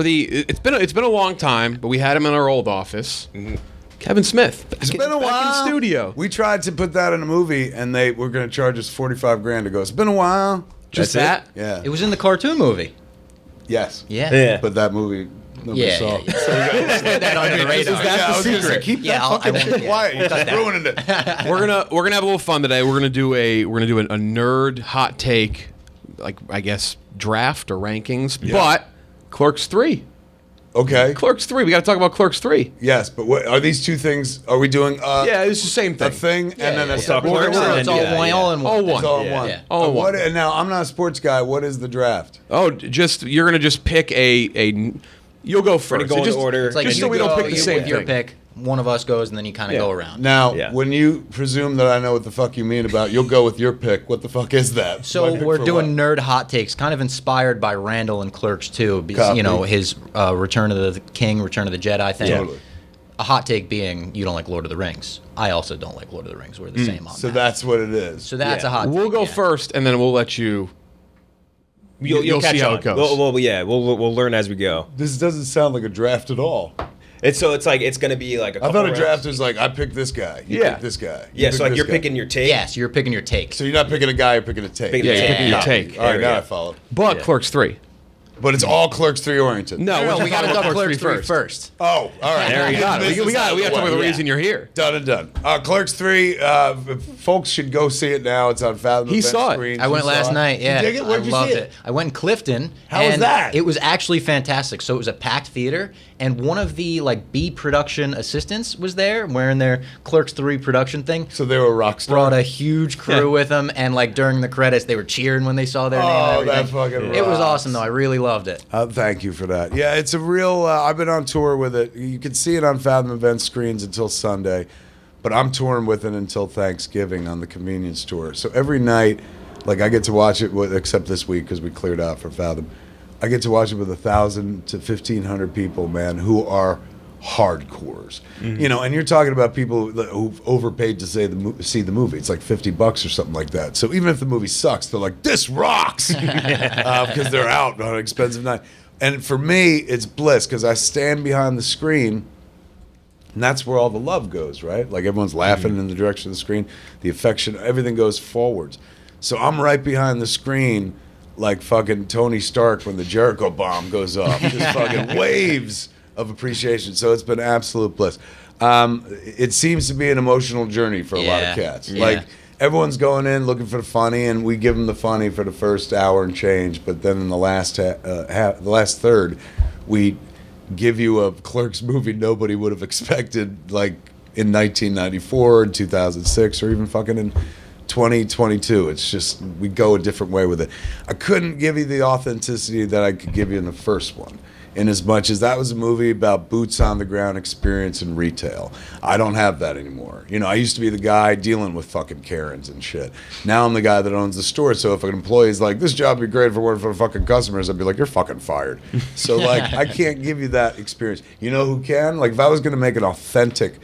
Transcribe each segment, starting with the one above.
it's been a long time, but we had him in our old office. Mm-hmm. Kevin Smith. It's been a while. In studio. We tried to put that in a movie, and they were going to charge us $45,000 to go. It's been a while. Just that? Yeah. It was in the cartoon movie. Yes. Yeah. But that movie. Nobody saw. Yeah. So we got that under the radar. That's the secret. Keep that fucking shit quiet. You're just ruining it. We're gonna have a little fun today. We're gonna do a nerd hot take, like I guess draft or rankings. Yeah. But Clerks 3. Okay. Clerks 3. We got to talk about Clerks 3. Yes, but what are these two things? Are we doing? Yeah, it's the same thing. A thing and then a separate. It's all one. All in one. It's all in one. Yeah. All in one. And now I'm not a sports guy. What is the draft? Oh, you're gonna just pick a. You'll go first. Go in order. It's like just so we don't pick the same with your thing. pick. One of us goes, and then you kind of go around. Now, when you presume that I know what the fuck you mean about, you'll go with your pick. What the fuck is that? So we're doing nerd hot takes, kind of inspired by Randall and Clerks 2. Because, you know, his Return of the King, Return of the Jedi thing. Totally. A hot take being you don't like Lord of the Rings. I also don't like Lord of the Rings. We're the same on that. So that's what it is. So that's a hot take. We'll go first, and then we'll let you. You'll see how it goes. We'll learn as we go. This doesn't sound like a draft at all. It's going to be like a couple I thought a rounds. draft was like, I pick this guy. You pick this guy. Yeah, so like you're picking your take. Yes, you're picking your take. So you're not picking a guy, you're picking a take. Picking You're picking your take. All right, now I follow. But Clerks 3. But it's all Clerks 3 oriented. No, we got to talk Clerks 3 first. first. Oh, all right. There you go. We got to talk about the reason you're here. Done and done. Clerks 3, folks should go see it now. It's on Fathom. He Event saw it. screens. I went You saw last it? night. Yeah, You dig it? Where'd you I loved see it. I went in Clifton. How was and that? It was actually fantastic. So it was a packed theater, and one of the B production assistants was there wearing their Clerks 3 production thing. So they were rock stars. Brought a huge crew with them, and during the credits, they were cheering when they saw their name. And that everything. fucking It was rocks. awesome, though. I really loved it. Thank you for that. Yeah, it's a real. I've been on tour with it. You can see it on Fathom Event screens until Sunday, but I'm touring with it until Thanksgiving on the convenience tour. So every night, I get to watch it except this week because we cleared out for Fathom. I get to watch it with 1,000 to 1,500 people, man, who are hardcores. Mm-hmm. You know, and you're talking about people who've overpaid to see the movie. It's like $50 or something like that. So even if the movie sucks, they're like, this rocks, because they're out on an expensive night. And for me, it's bliss because I stand behind the screen, and that's where all the love goes, right? Like everyone's laughing in the direction of the screen, the affection, everything goes forwards. So I'm right behind the screen, like fucking Tony Stark when the Jericho bomb goes off. Just fucking waves of appreciation. So it's been absolute bliss. It seems to be an emotional journey for a lot of cats. Yeah. Everyone's going in looking for the funny, and we give them the funny for the first hour and change. But then in the last the last third, we give you a Clerks movie nobody would have expected, in 1994, in 2006, or even fucking in 2022. It's just we go a different way with it. I couldn't give you the authenticity that I could give you in the first one, in as much as that was a movie about boots on the ground experience in retail. I don't have that anymore. You know, I used to be the guy dealing with fucking Karens and shit. Now I'm the guy that owns the store, so if an employee's like, this job would be great if it weren't for fucking customers, I'd be like, you're fucking fired. So, I can't give you that experience. You know who can? If I was going to make an authentic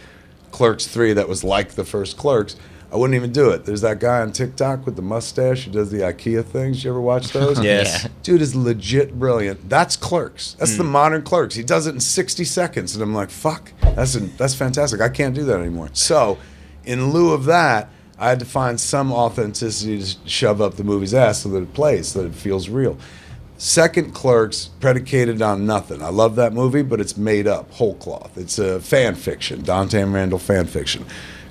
Clerks 3 that was like the first Clerks, I wouldn't even do it. There's that guy on TikTok with the mustache who does the IKEA things. You ever watch those? Yes. Dude is legit brilliant. That's Clerks. That's the modern Clerks. He does it in 60 seconds. And I'm like, fuck, that's fantastic. I can't do that anymore. So in lieu of that, I had to find some authenticity to shove up the movie's ass so that it plays, so that it feels real. Second Clerks, predicated on nothing. I love that movie, but it's made up, whole cloth. It's a fan fiction, Dante and Randall fan fiction.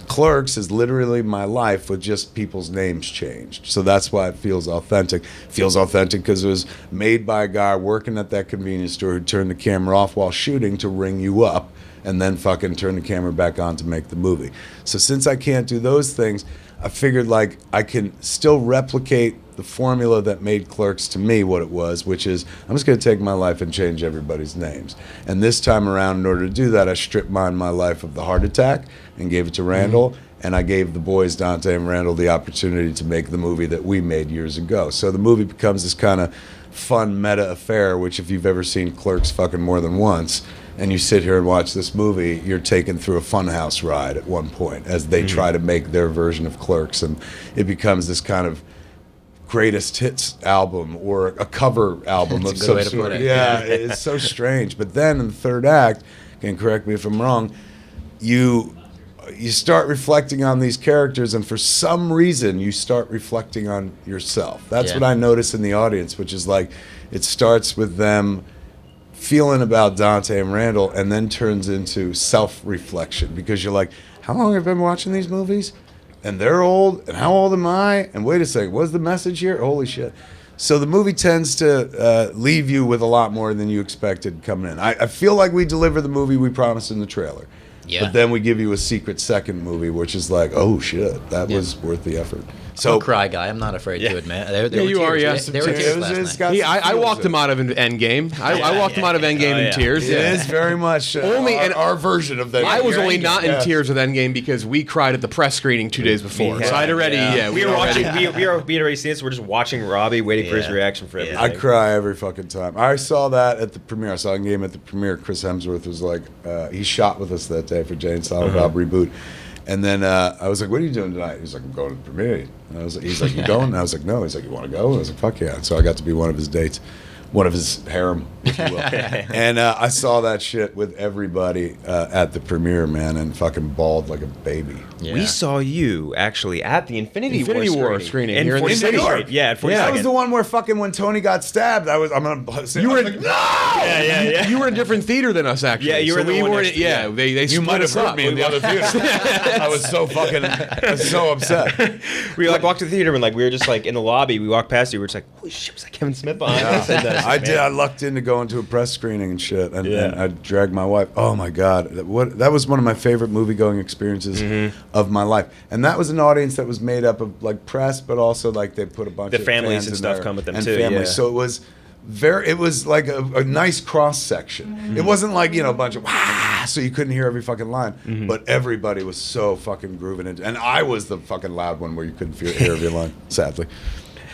Clerks is literally my life with just people's names changed. So that's why it feels authentic. It feels authentic because it was made by a guy working at that convenience store who turned the camera off while shooting to ring you up and then fucking turn the camera back on to make the movie. So since I can't do those things, I figured I can still replicate the formula that made Clerks to me what it was, which is I'm just going to take my life and change everybody's names. And this time around, in order to do that, I stripped my life of the heart attack and gave it to Randall, and I gave the boys, Dante and Randall, the opportunity to make the movie that we made years ago. So the movie becomes this kind of fun meta affair, which if you've ever seen Clerks fucking more than once, and you sit here and watch this movie, you're taken through a funhouse ride at one point as they try to make their version of Clerks, and it becomes this kind of greatest hits album or a cover album That's of a good way some to put sort. it. Yeah, it's so strange. But then in the third act, and correct me if I'm wrong, you start reflecting on these characters, and for some reason you start reflecting on yourself. That's what I notice in the audience, which is like it starts with them feeling about Dante and Randall and then turns into self-reflection, because you're like, how long have I been watching these movies? And they're old, and how old am I? And wait a second, what's the message here? Holy shit. So the movie tends to leave you with a lot more than you expected coming in. I feel like we deliver the movie we promised in the trailer. Yeah. But then we give you a secret second movie, which is like, oh shit, that was worth the effort. I'm a cry guy. I'm not afraid to admit. There Yeah, were you tears. are, yes. There were tears last night. I walked him out of Endgame. I walked him out of Endgame in tears. It is very much Only our version of that. I was You're only Endgame. not in tears with Endgame because we cried at the press screening 2 days before. So I'd already, we were watching. We had already seen it. So we're just watching Robbie, waiting for his reaction for everything. I cry every fucking time. I saw that at the premiere. I saw Endgame at the premiere. Chris Hemsworth was like, he shot with us that day for Jay and Silent Bob Reboot. And then I was like, what are you doing tonight? He's like, I'm going to the premiere. And he's like, you going? And I was like, no. He's like, you want to go? And I was like, fuck yeah. And so I got to be one of his dates, one of his harem, if you will. And I saw that shit with everybody at the premiere, man, and fucking bawled like a baby. Yeah. We saw you actually at the Infinity War screening here in the city. Yeah, at 42nd. That was the one where fucking when Tony got stabbed, I'm gonna say, You were like, in, no! Yeah. You were in a different theater than us, actually. Yeah, you were so in the we one weren't. next to- Yeah, yeah. they You split might have us heard up. me in the other theater. I was so upset. We like walked to the theater and like we were just like in the lobby. We walked past you. We were just like, holy shit, was that Kevin Smith behind us? And, I did. I lucked into going to a press screening and shit, and I dragged my wife. Oh my god, that was one of my favorite movie-going experiences of my life. And that was an audience that was made up of like press, but also like they put a bunch The of families fans and in stuff there, come with them and too, families. yeah. So it was like a nice cross section. It wasn't like a bunch of wah, so you couldn't hear every fucking line, but everybody was so fucking grooving it. And I was the fucking loud one where you couldn't hear every line. Sadly.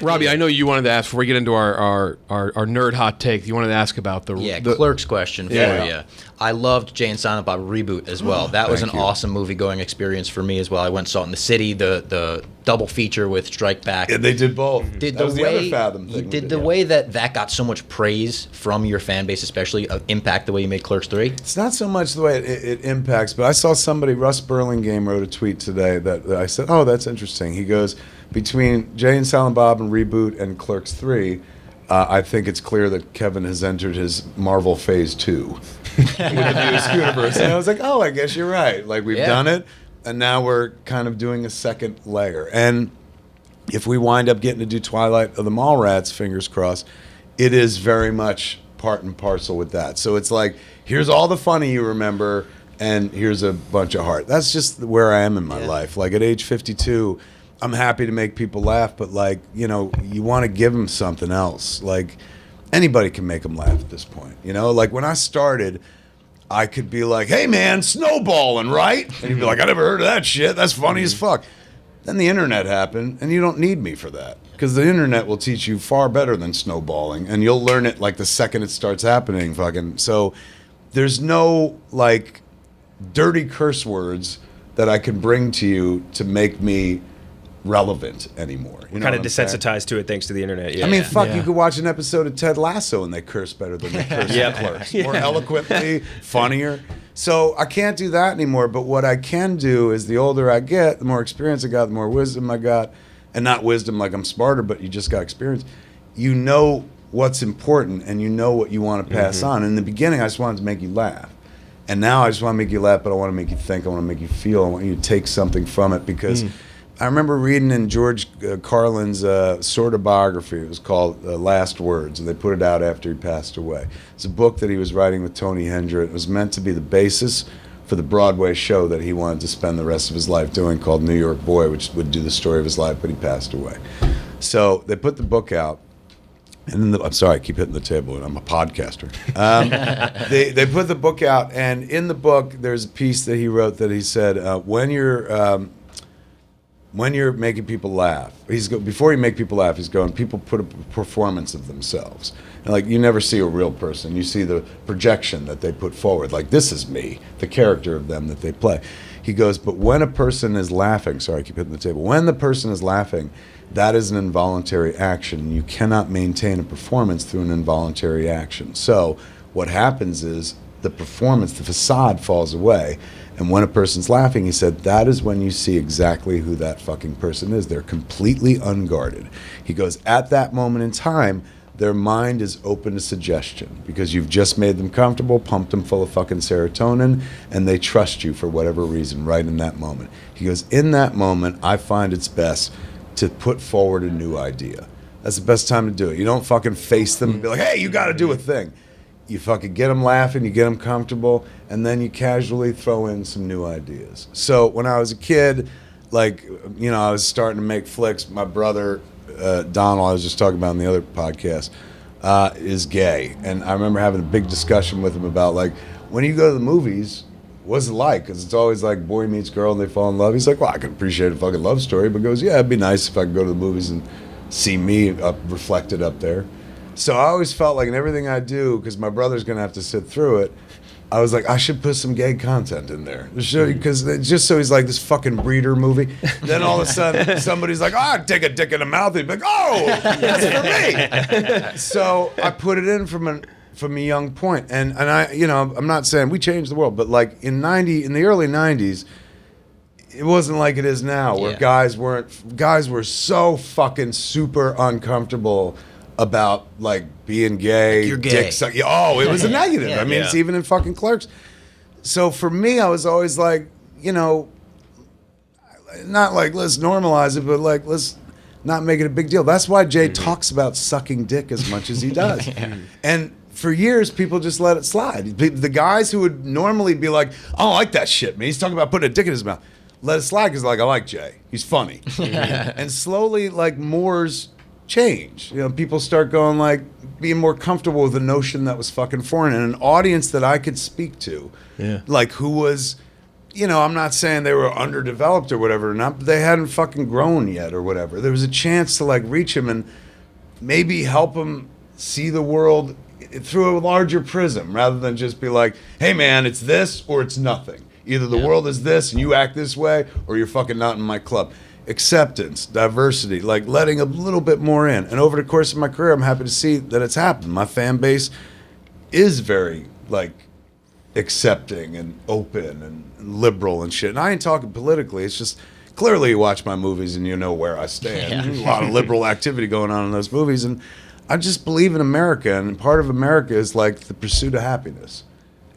Robbie, I know you wanted to ask before we get into our nerd hot take. You wanted to ask about the Clerks question for you. I loved Jay and Silent Bob Reboot as well. That was an awesome movie going experience for me as well. I went and saw it in the city, the double feature with Strike Back. Yeah, they did both. Did that the was the way other Fathom thing. did the way that got so much praise from your fan base, especially impact the way you made Clerks 3? It's not so much the way it impacts, but I saw somebody, Russ Burlingame, wrote a tweet today that I said, oh, that's interesting. He goes, between Jay and Silent Bob and Reboot and Clerks 3, I think it's clear that Kevin has entered his Marvel Phase 2 with the newest universe. And I was like, oh, I guess you're right. Like, we've done it, and now we're kind of doing a second layer. And if we wind up getting to do Twilight of the Mallrats, fingers crossed, it is very much part and parcel with that. So it's like, here's all the funny you remember, and here's a bunch of heart. That's just where I am in my life. Like, at age 52... I'm happy to make people laugh, but like, you want to give them something else. Like, anybody can make them laugh at this point. Like when I started, I could be like, hey man, snowballing, right? And you'd be like, I never heard of that shit. That's funny as fuck. Then the internet happened, and you don't need me for that. Because the internet will teach you far better than snowballing, and you'll learn it like the second it starts happening, fucking. So there's no like dirty curse words that I can bring to you to make me relevant anymore. You know Kind of what I'm saying? desensitized to it thanks to the internet. Yeah. I mean, fuck, you could watch an episode of Ted Lasso and they curse better than they curse in Clerks. More eloquently, funnier. So I can't do that anymore, but what I can do is the older I get, the more experience I got, the more wisdom I got, and not wisdom like I'm smarter, but you just got experience. You know what's important and you know what you want to pass on. In the beginning, I just wanted to make you laugh. And now I just want to make you laugh, but I want to make you think, I want to make you feel, I want you to take something from it because... I remember reading in George Carlin's sort of biography. It was called Last Words, and they put it out after he passed away. It's a book that he was writing with Tony Hendra. It was meant to be the basis for the Broadway show that he wanted to spend the rest of his life doing called New York Boy, which would do the story of his life, but he passed away. So they put the book out. And then I'm sorry, I keep hitting the table, and I'm a podcaster. They put the book out, and in the book, there's a piece that he wrote that he said, when you're when you're making people laugh, before you make people laugh, he's going, people put a performance of themselves. And like, you never see a real person. You see the projection that they put forward. Like, this is me, the character of them that they play. He goes, but when a person is laughing, sorry, I keep hitting the table. When the person is laughing, that is an involuntary action. You cannot maintain a performance through an involuntary action. So what happens is the performance, the facade falls away. And when a person's laughing, he said, that is when you see exactly who that fucking person is. They're completely unguarded. He goes, at that moment in time, their mind is open to suggestion because you've just made them comfortable, pumped them full of fucking serotonin, and they trust you for whatever reason right in that moment. He goes, in that moment, I find it's best to put forward a new idea. That's the best time to do it. You don't fucking face them and be like, hey, you got to do a thing. You fucking get them laughing, you get them comfortable, and then you casually throw in some new ideas. So when I was a kid, like, you know, I was starting to make flicks. My brother, Donald, I was just talking about in the other podcast, is gay. And I remember having a big discussion with him about, like, when you go to the movies, what's it like? Because it's always like boy meets girl and they fall in love. He's like, well, I can appreciate a fucking love story. But goes, yeah, it'd be nice if I could go to the movies and see me reflected up there. So I always felt like in everything I do, because my brother's going to have to sit through it, I was like, I should put some gay content in there. Because just so he's like this fucking breeder movie. Then all of a sudden, somebody's like, I'd take a dick in the mouth. He'd be like, oh, that's for me. So I put it in from a young point. And I, you know, I'm not saying we changed the world, but like in the early 90s, it wasn't like it is now, where guys were so fucking super uncomfortable about like being gay, like you're gay. Dick sucking. Oh, it was a negative. I mean, it's even in fucking Clerks. So for me, I was always like, you know, not like let's normalize it, but like let's not make it a big deal. That's why Jay talks about sucking dick as much as he does. And for years, people just let it slide. The guys who would normally be like, I don't like that shit, man. He's talking about putting a dick in his mouth. Let it slide because like I like Jay. He's funny. And slowly, like Moore's change. You know, people start going like being more comfortable with the notion that was fucking foreign, and an audience that I could speak to, like who was, you know, I'm not saying they were underdeveloped or whatever, not, but they hadn't fucking grown yet or whatever. There was a chance to like reach them and maybe help them see the world through a larger prism rather than just be like, hey man, it's this or it's nothing. Either the world is this and you act this way or you're fucking not in my club. Acceptance, diversity, like letting a little bit more in. And over the course of my career, I'm happy to see that it's happened. My fan base is very like accepting and open and liberal and shit. And I ain't talking politically. It's just clearly you watch my movies and you know where I stand. There's a lot of liberal activity going on in those movies. And I just believe in America. And part of America is like the pursuit of happiness.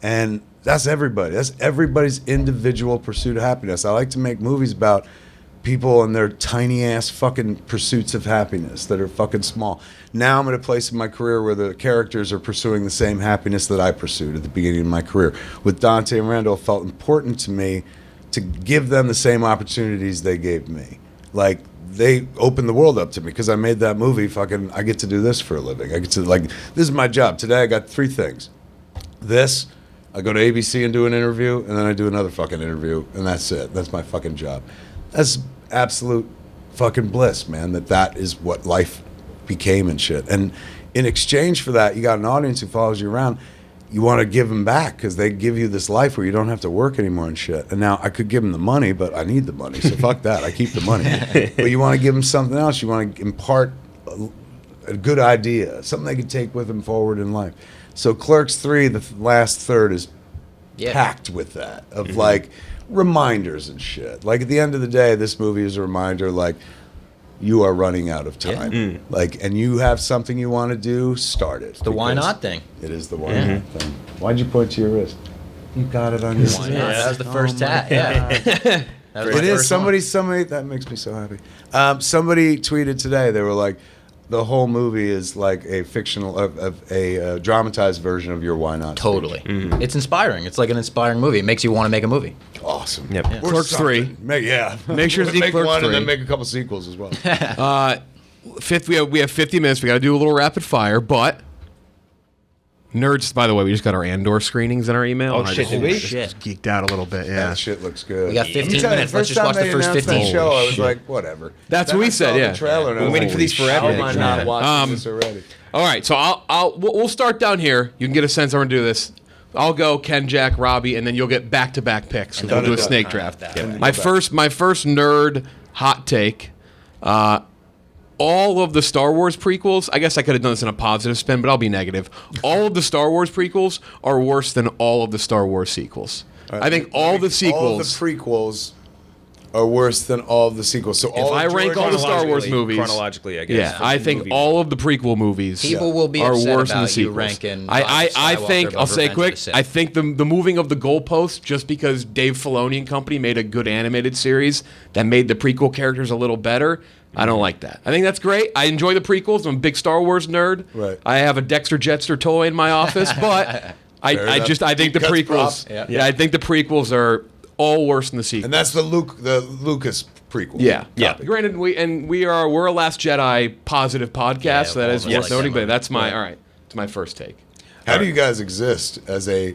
And that's everybody. That's everybody's individual pursuit of happiness. I like to make movies about people and their tiny ass fucking pursuits of happiness that are fucking small. Now I'm at a place in my career where the characters are pursuing the same happiness that I pursued at the beginning of my career. With Dante and Randall, it felt important to me to give them the same opportunities they gave me. Like, they opened the world up to me because I made that movie. Fucking, I get to do this for a living. I get to, like, this is my job. Today I got 3 things. This, I go to ABC and do an interview, and then I do another fucking interview, and that's it. That's my fucking job. That's absolute fucking bliss, man, that is what life became and shit. And in exchange for that, you got an audience who follows you around. You want to give them back because they give you this life where you don't have to work anymore and shit. And now I could give them the money, but I need the money, so fuck that. I keep the money. But you want to give them something else. You want to impart a good idea, something they can take with them forward in life. So Clerks 3, the last third, is packed with that, of like reminders and shit. Like at the end of the day, this movie is a reminder, like, you are running out of time. Like, and you have something you want to do, start it. It's the why not thing. It is the why not thing. Why'd you point to your wrist? You got it on your wrist. Why not? That was the first tat. It is. Somebody, that makes me so happy. Somebody tweeted today, they were like, the whole movie is like a fictional, a dramatized version of your Why Not. Totally. It's inspiring. It's like an inspiring movie. It makes you want to make a movie. Awesome. Yep. Yeah. Clerks 3. Make sure to see make Clerks one 3. and then make a couple sequels as well. We have 50 minutes. We got to do a little rapid fire, but Nerds, by the way, we just got our Andor screenings in our email. Oh, and I shit, just- did we? Shit. Geeked out a little bit, yeah. That shit looks good. We got 15 Let me tell you, minutes. Let's just watch the first 15. Show, I was Shit. like, whatever. That's Then what we I saw said, the yeah. trailer and I We're was waiting like, for these forever. How am I not Yeah. watching this already? All right, so we'll start down here. You can get a sense how we're gonna do this. I'll go Ken, Jack, Robbie, and then you'll get back-to-back picks. And we'll do a snake draft. My first nerd hot take. All of the Star Wars prequels, I guess I could have done this in a positive spin, but I'll be negative. All of the Star Wars prequels are worse than all of the Star Wars sequels. I think all the sequels. All the prequels are worse than all of the sequels. So If I rank all the Star Wars movies, chronologically, I guess. yeah, I think all of the prequel movies People will be are upset worse than the about you sequels. ranking I Skywalker think above I'll say Revenge of quick. the Sith. I think the moving of the goalposts just because Dave Filoni and company made a good animated series that made the prequel characters a little better. I don't like that. I think that's great. I enjoy the prequels. I'm a big Star Wars nerd. Right. I have a Dexter Jetster toy in my office, but I enough. think the Cuts prequels. props. Yeah, I think the prequels are all worse than the sequels. And that's the Lucas prequel. Yeah, Yeah. Granted, we're a Last Jedi positive podcast, Yeah, so that all is of us worth like noting. that But that's my Right. all right. It's my first take. How do you guys exist as a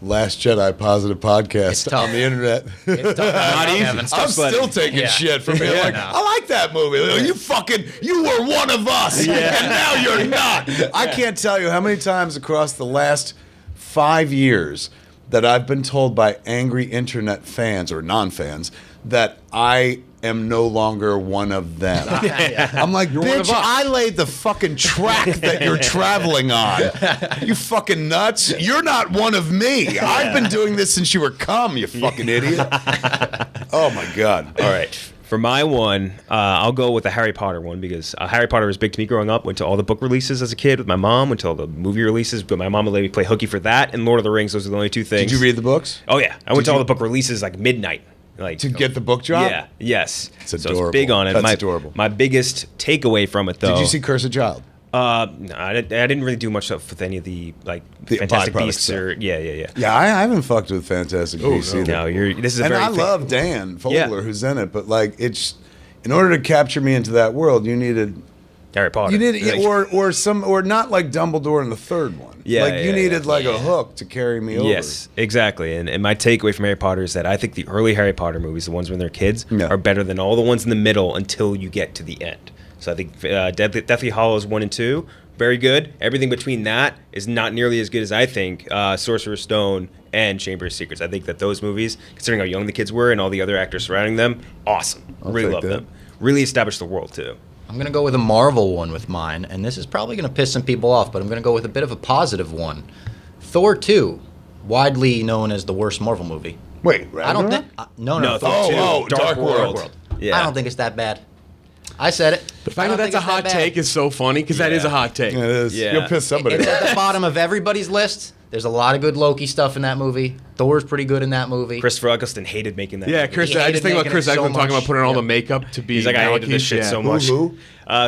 Last Jedi positive podcast tough. on the internet? It's tough. Not easy. Kevin. I'm still taking Yeah. shit from being like, No. I like that movie. You were one of us, and now you're not. I can't tell you how many times across the last 5 years that I've been told by angry internet fans or non-fans that I am no longer one of them. I'm like, one of bitch, us." I laid the fucking track that you're traveling on. You fucking nuts. You're not one of me. I've been doing this since you were cum, you fucking idiot. Oh, my God. All right. For my one, I'll go with the Harry Potter one because Harry Potter was big to me growing up. Went to all the book releases as a kid with my mom. Went to all the movie releases, but my mom would let me play hooky for that. And Lord of the Rings, those are the only two things. Did you read the books? Oh yeah, I went to all you- the book releases like midnight. Like To get the book drop? Yeah. Yes. It's So I was adorable. big on it. That's my, adorable. My biggest takeaway from it, though. Did you see Curse of Child? No, I didn't really do much stuff with any of the The Fantastic byproduct Beasts or stuff. yeah. Yeah, I haven't fucked with Fantastic Beasts either. No, this is a And very I love Dan Fogler, who's in it, but like it's in order to capture me into that world, you needed Harry Potter. or not like Dumbledore in the third one. Yeah, like you yeah, needed yeah. like a hook to carry me over. Yes, exactly. And my takeaway from Harry Potter is that I think the early Harry Potter movies, the ones when they're kids, Yeah. are better than all the ones in the middle until you get to the end. So I think Deathly Hallows 1 and 2, very good. Everything between that is not nearly as good as I think Sorcerer's Stone and Chamber of Secrets. I think that those movies, considering how young the kids were and all the other actors surrounding them, awesome. Really take love that. them. Really established the world too. I'm going to go with a Marvel one with mine, and this is probably going to piss some people off, but I'm going to go with a bit of a positive one. Thor 2, widely known as the worst Marvel movie. Wait, I don't Ragnarok? think... no, No, Thor Oh, 2, Dark World. Yeah. I don't think it's that bad. I said it. The fact that that's a hot take is so funny because that is a hot take. It is. Yeah. You'll piss somebody It's off. at the bottom of everybody's list. There's a lot of good Loki stuff in that movie. Thor's pretty good in that movie. Christopher Eccleston hated making that. Yeah, movie. Chris. He I hated just think about making Chris it so Eccleston talking much. about putting on all the Yeah. makeup to be. He's like, I hated this Malekith, shit yeah. so much. Who?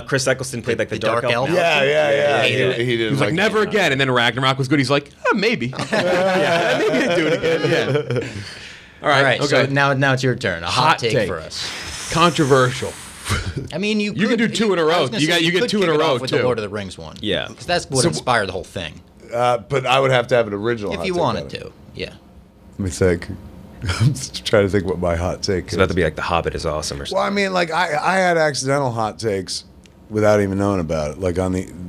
Chris Eccleston played like the The Dark Dark Elf. Elf? Yeah. hated it. He didn't He's like, never again. And then Ragnarok was good. He's like, maybe. yeah, maybe I'd do it again. Yeah. All right. All right, okay. so now it's your turn. A hot Hot take, take. for us. Controversial. I mean, you can do two in a row. I was gonna You say, get could two in kick a it row, off with too. the Lord of the Rings one. Yeah. because that's what So- inspired the whole thing. But I would have to have an original. If hot you take wanted on it. to, yeah. Let me think. I'm just trying to think what my hot take It's is. about to be like The Hobbit is awesome or Well, something. I mean, like I had accidental hot takes without even knowing about it. Like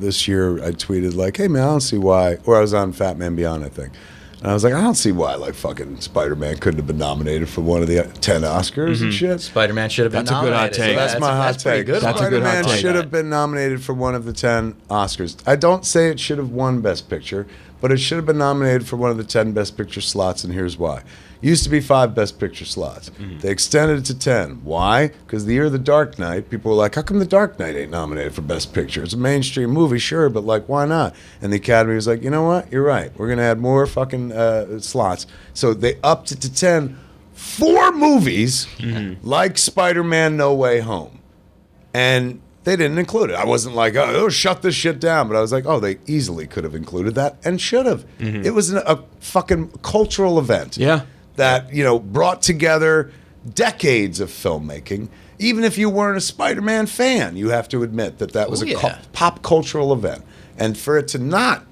this year, I tweeted like, "Hey man, I don't see why." Or I was on Fat Man Beyond, I think, and I was like, "I don't see why like fucking Spider-Man couldn't have been nominated for one of the 10 Oscars and shit." Spider-Man should have been That's a good hot nominated. take. So that's my hot that's pretty take. good. That's a one. good hot Spider-Man take. should have been nominated for one of the 10 Oscars. I don't say it should have won Best Picture, but it should have been nominated for one of the 10 Best Picture slots, and here's why. Used to be 5 Best Picture slots. They extended it to 10. Why? Because the year of The Dark Knight, people were like, how come The Dark Knight ain't nominated for Best Picture? It's a mainstream movie, sure, but like, why not? And the Academy was like, you know what? You're right. We're going to add more fucking slots. So they upped it to 10 for movies like Spider-Man No Way Home. And they didn't include it. I wasn't like, oh, shut this shit down. But I was like, oh, they easily could have included that and should have. It was a fucking cultural event. Yeah. That, brought together decades of filmmaking. Even if you weren't a Spider-Man fan, you have to admit that was Oh, a yeah. pop cultural event. And for it to not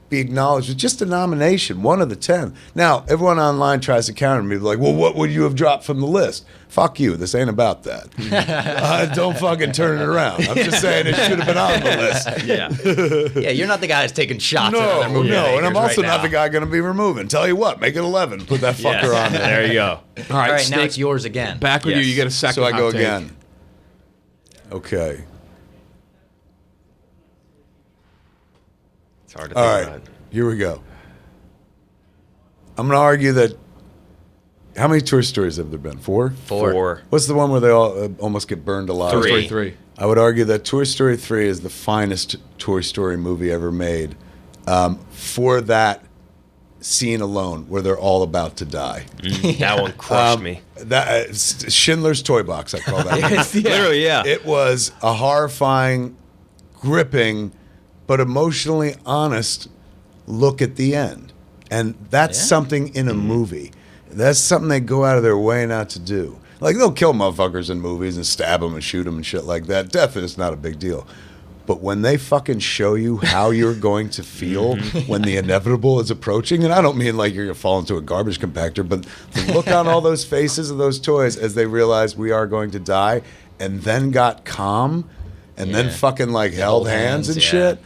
be acknowledged with just a nomination, 1 of the 10. Now, everyone online tries to counter me, like, well, what would you have dropped from the list? Fuck you. This ain't about that. Don't fucking turn it around. I'm just saying it should have been on the list. Yeah, you're not the guy that's taking shots at other movie makers and I'm also right not now. the guy going to be removing. Tell you what, make it 11. Put that fucker on there. There you go. All right, All right, now Snake, it's yours again. back with you. Yes. You get a second. So I go hot take. again. Okay. It's hard to All think right. about. Here we go. I'm going to argue that. How many Toy Stories have there been? 4? 4. What's the one where they all almost get burned alive? Toy 3. Story 3. I would argue that Toy Story 3 is the finest Toy Story movie ever made. For that scene alone, where they're all about to die. That one crushed me. That Schindler's Toy Box, I call that. Literally, yeah. It was a horrifying, gripping, but emotionally honest look at the end. And that's something in a movie. That's something they go out of their way not to do. Like, they'll kill motherfuckers in movies and stab them and shoot them and shit like that. Death is not a big deal. But when they fucking show you how you're going to feel when the inevitable is approaching, and I don't mean like you're going to fall into a garbage compactor, but the look on all those faces of those toys as they realize we are going to die and then got calm and then fucking like held hands and shit.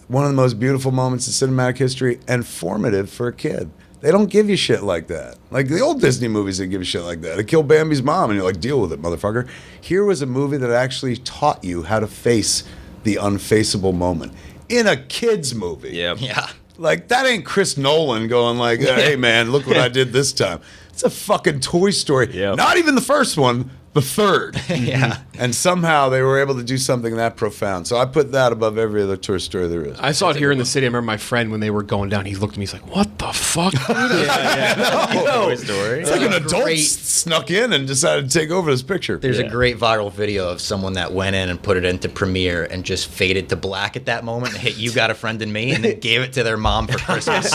One of the most beautiful moments in cinematic history and formative for a kid. They don't give you shit like that. Like the old Disney movies, they give you shit like that. They kill Bambi's mom, and you're like, deal with it, motherfucker. Here was a movie that actually taught you how to face the unfaceable moment in a kid's movie. Yep. Yeah. Like, that ain't Chris Nolan going like, hey, man, look what I did this time. It's a fucking Toy Story. Yep. Not even the first one, the third. Yeah. And somehow they were able to do something that profound. So I put that above every other Toy Story there is. I saw it here in the city. I remember my friend when they were going down. He looked at me. He's like, "What the fuck?" Toy Story. It's like an That's adult great. snuck in and decided to take over this picture. There's a great viral video of someone that went in and put it into Premiere and just faded to black at that moment and hit "You Got a Friend in Me" and then gave it to their mom for Christmas.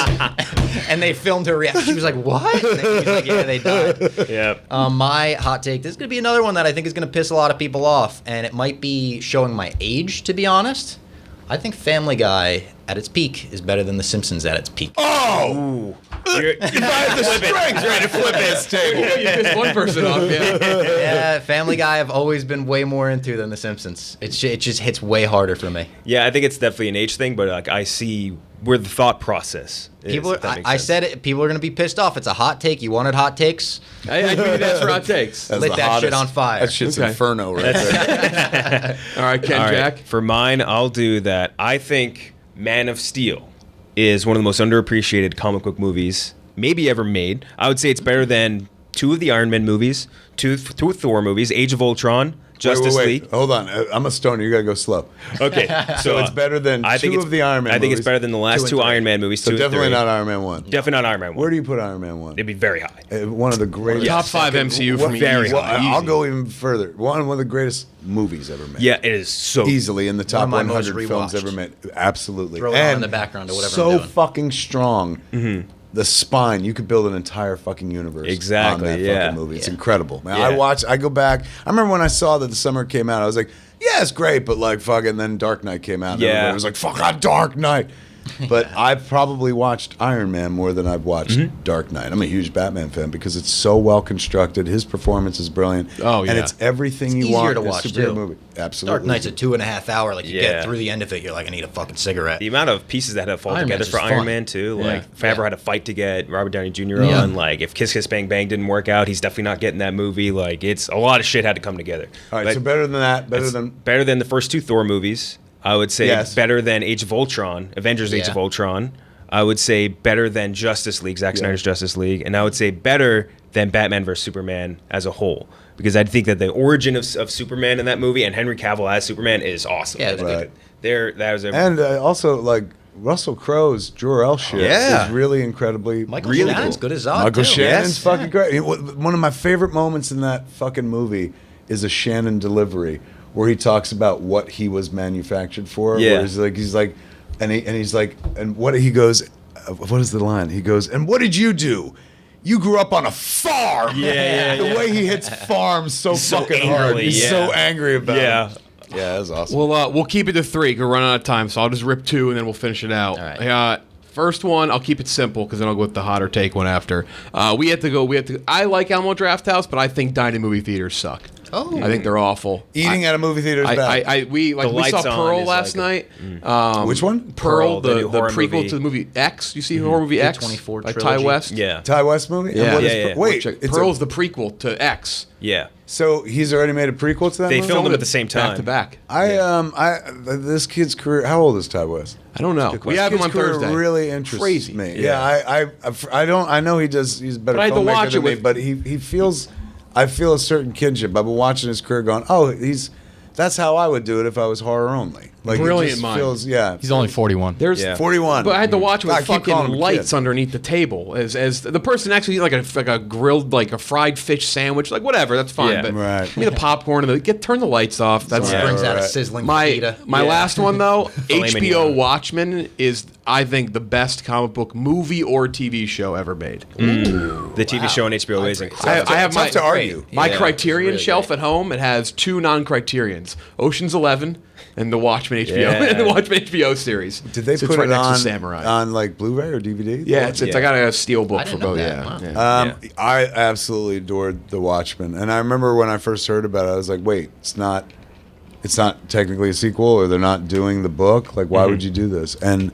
And they filmed her reaction. She was like, "What?" And he was like, "Yeah, they died." Yep. My hot take. This is going to be another one that I think is going to piss a lot of people off, and it might be showing my age, to be honest. I think Family Guy at its peak is better than The Simpsons at its peak. Oh! If I had the strength ready to flip this table. You pissed one person off. Yeah. Yeah, Family Guy I've always been way more into than The Simpsons. It just hits way harder for me. Yeah, I think it's definitely an age thing, but like I see where the thought process is. People, if that makes I sense. said it. People are going to be pissed off. It's a hot take. You wanted hot takes. I give you that for hot takes. That's Lit the that shit hottest. on fire. That shit's Okay. inferno right there. All right, Ken All right, Jack. for mine, I'll do that. I think Man of Steel is one of the most underappreciated comic book movies maybe ever made. I would say it's better than 2 of the Iron Man movies, 2 Thor movies, Age of Ultron, Justice wait. League. Hold on. I'm a stoner. You got to go slow. Okay, So it's better than I think two it's- of the Iron Man I think it's movies. better than the last 2 and 2 3. Iron Man movies. So 2 and definitely 3. not Iron Man 1. Definitely not Iron Man 1. Where do you put Iron Man 1? It'd be very high. One of the greatest. Top 5 MCU for me. Very easily. high. I'll Easy. go even further. One of the greatest movies ever made. Yeah, it is so Easily in the top One of my most 100 films rewatched. ever made. Absolutely. Throw it on and in the background or whatever so I'm doing. fucking strong. The spine. You could build an entire fucking universe Exactly, on that yeah. fucking movie. It's Yeah. incredible. Man, Yeah. I go back. I remember when I saw that the summer came out, I was like, yeah, it's great, but like fucking then Dark Knight came out. And Yeah. everybody was like, fuck on Dark Knight. But I've probably watched Iron Man more than I've watched Dark Knight. I'm a huge Batman fan because it's so well constructed. His performance is brilliant. Oh, yeah. And it's everything you easier want to in a watch, superhero too. movie. Absolutely. Dark Knight's a 2.5 hour. Like, you Yeah. get through the end of it, you're like, I need a fucking cigarette. The amount of pieces that have fall Iron together Man's for just Iron fun. Man too. Yeah. Like Favreau Yeah. had to fight to get Robert Downey Jr. Yeah. on. Like if Kiss Kiss Bang Bang didn't work out, he's definitely not getting that movie. Like it's a lot of shit had to come together. All right, But so better than that. it's better than the first 2 Thor movies. I would say Yes. better than Age of Ultron, Avengers Age Yeah. of Ultron. I would say better than Justice League, Zack Yeah. Snyder's Justice League, and I would say better than Batman vs Superman as a whole. Because I think that the origin of Superman in that movie and Henry Cavill as Superman is awesome. Yeah, it's Right. That was a And also, like, Russell Crowe's Jor-El shit Yeah. is really incredibly Michael really Shannon's cool. good as Zod, Michael too. Shannon's Yes. fucking great. One of my favorite moments in that fucking movie is a Shannon delivery where he talks about what he was manufactured for. Yeah. Where he's like, and what he goes, what is the line? He goes, and what did you do? You grew up on a farm. Yeah, The way he hits farms so fucking hard. angrily, He's yeah. so angry about Yeah. it. Yeah, that's awesung. We'll keep it to 3. We're running out of time, so I'll just rip 2 and then we'll finish it out. All right. First one, I'll keep it simple because then I'll go with the hotter take one after. We have to go. I like Alamo Drafthouse, but I think dining movie theaters suck. Oh. I think they're awful. Eating at a movie theater is bad. We saw Lights On Pearl is last like night. Which one? Pearl, the the new horror prequel movie. to the movie X. You see horror movie X? 24 by Ty trilogy. West. Yeah. Ty West movie? Yeah. And what is Yeah, yeah. Wait, it's Pearl's the prequel to X. Yeah. so he's already made a prequel to that They movie? filmed them at the same Back time. to back. This kid's career. How old is Ty West? I don't know. We This have him kid's on career Thursday. really interests Crazy. me. Yeah. I don't. I know he does. He's a better But I had to filmmaker watch than it me. with- But he feels. I feel a certain kinship. I've been watching his career, going, oh, that's how I would do it if I was horror only. Like, Brilliant it just mind. feels, yeah. He's only 41. There's Yeah. 41. But I had to watch it with God, keep calling fucking him a lights kid. underneath the table, as the person actually eat like a grilled, like a fried fish sandwich, like whatever, that's fine. Yeah. But Right. give me the popcorn and turn the lights off. That's Yeah. Brings out a Right. sizzling my fajita. last one though. Filet HBO mignon. Watchmen is, I think, the best comic book movie or TV show ever made. The TV show on HBO is incredible. I have Tough my to argue. my Yeah, Criterion it's really shelf great. at home. It has 2 non-Criterions: Ocean's 11 and the Watchmen HBO Yeah. and the Watchmen HBO series. Did they Sits put right it next to on Samurai? like Blu-ray or DVD? Yeah, it's I got a steel book I for didn't know both. that. Yeah, Wow. yeah. I absolutely adored The Watchmen, and I remember when I first heard about it, I was like, "Wait, it's not technically a sequel, or they're not doing the book. Like, why would you do this?" And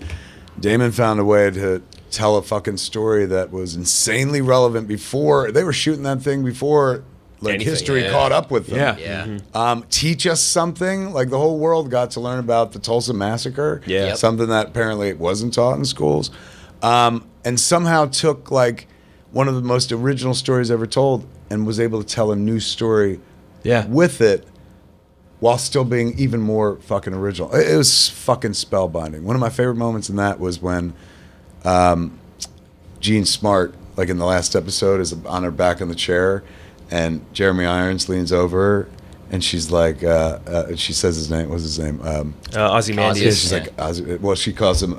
Damon found a way to tell a fucking story that was insanely relevant before they were shooting that thing before. Like Anything, history yeah. caught up with them. Yeah. Yeah. Teach us something. Like the whole world got to learn about the Tulsa Massacre. Yeah. Yep. Something that apparently it wasn't taught in schools. And somehow took like one of the most original stories ever told and was able to tell a new story Yeah. with it while still being even more fucking original. It was fucking spellbinding. One of my favorite moments in that was when Gene Smart, like in the last episode, is on her back in the chair, and Jeremy Irons leans over her, and she's like, she says his name. What's his name? Ozymandias. Yeah, she's like, well, she calls him,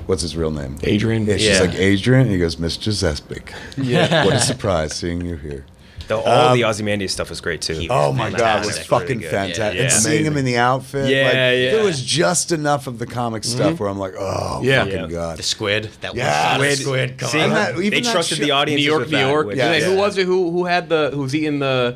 what's his real name? Adrian. Yeah, she's Yeah. like, Adrian. And he goes, Mr. Zespic. Yeah. What a surprise seeing you here. All the Ozymandias stuff was great too. Oh my God, it was Fantastic. fucking Really good. fantastic. Yeah. And seeing him in the outfit, Yeah, like, yeah. there was just enough of the comic stuff where I'm like, oh, Yeah. fucking Yeah. God. The squid. That Yeah. one shot of Squid. squid. Come See, on. that- even they that trusted shit- the audience. New York, New York. Yeah. Yeah. Who was it? Who had who's eating the?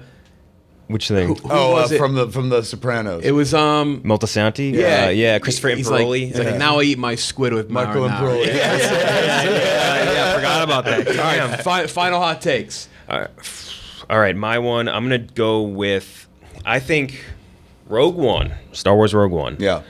Which thing? Who was it? from the Sopranos. It was Multisanti? yeah. Christopher He's Imperoli. Like, now I eat my squid with Michael marinara. Imperoli. yeah, I forgot about that. All right, final hot takes. All right, my one. I'm gonna go with. I think Rogue One, Star Wars Rogue One. Yeah.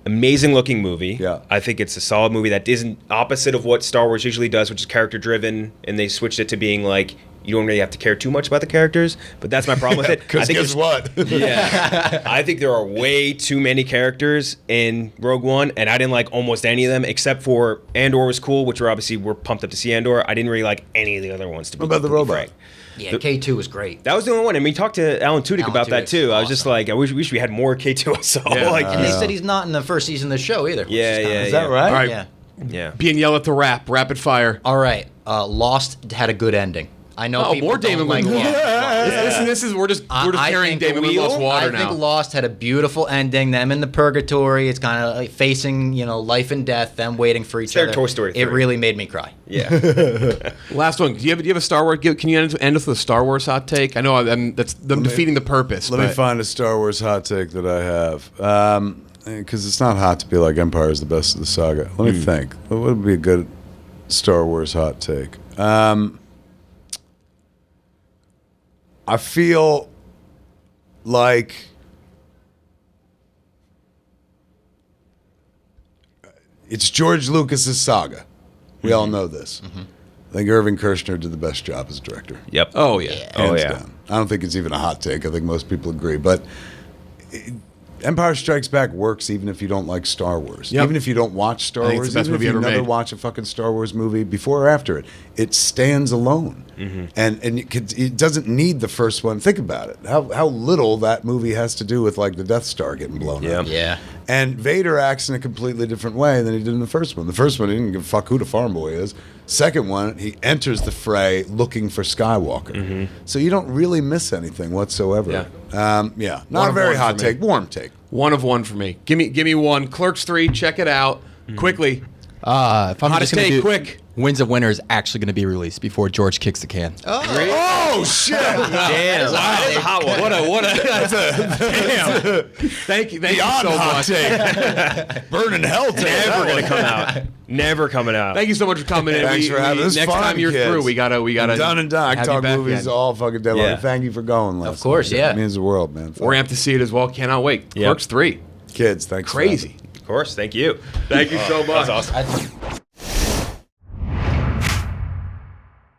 Amazing looking movie. Yeah. I think it's a solid movie that isn't opposite of what Star Wars usually does, which is character driven, and they switched it to being like you don't really have to care too much about the characters. But that's my problem with it. I Because think guess it's- what? Yeah. I think there are way too many characters in Rogue One, and I didn't like almost any of them except for Andor was cool, which we're pumped up to see Andor. I didn't really like any of the other ones. To What about the robot? frank. Yeah, K2 was great. That was the only one, and we talked to Alan Tudyk Alan about that Tudyk's too. I was just awesome. like, I wish we had more K2 SO. Yeah. like, And they said he's not in the first season of the show either. which Yeah, kinda- yeah, Is that right? All right. Yeah. yeah. Being yelled at the rapid fire. All right. Lost had a good ending. I know Oh, people more don't Damon like Lindelof. Lost. This is we're just I carrying think Damon The Lindelof's Wheel, water I now. think Lost had a beautiful ending. Them in the purgatory. It's kind of like facing, life and death. Them waiting for each their other. Toy Story It 3. really made me cry. Yeah. Last one. Do you have a Star Wars? Can you end us with a Star Wars hot take? I know that's them defeating the purpose. Let me but- find a Star Wars hot take that I have. Because it's not hot to be like Empire is the best of the saga. Let me think. What would be a good Star Wars hot take? I feel like it's George Lucas's saga. We all know this. I think Irving Kershner did the best job as a director. Yep. Oh yeah. Oh, Hands yeah. down. I don't think it's even a hot take. I think most people agree. But Empire Strikes Back works even if you don't like Star Wars. Yep. Even if you don't watch Star I think Wars. it's the best Even if movie you ever never made. watch a fucking Star Wars movie before or after it. It stands alone. And it doesn't need the first one. Think about it. How little that movie has to do with like the Death Star getting blown Yeah. up. Yeah. And Vader acts in a completely different way than he did in the first one. The first one, he didn't give a fuck who the farm boy is. Second one, he enters the fray looking for Skywalker. So you don't really miss anything whatsoever. Yeah. Not One a of very one hot for me. take. Warm take. One of one for me. Give me one. Clerks 3. Check it out quickly. If I'm Hottest just gonna take, do quick. Wins of Winter is actually going to be released before George kicks the can. Oh shit! Damn, that's a hot one. What a that's a damn. Thank you Beyond so hot much. take. Burning hell take. Never gonna come out. Never coming out. Thank you so much for coming in. Thanks for having us. Next Fun, time you're kids. through, we gotta Done and done. I have you talk back movies again. all fucking day long. Yeah. Thank you for going, Les. Of course, yeah. It means the world, man. We're amped to see it as well. Cannot wait. Yep. Clerks 3. Kids, thanks. for Crazy. Of course. Thank you. Thank you so much. That was awesome.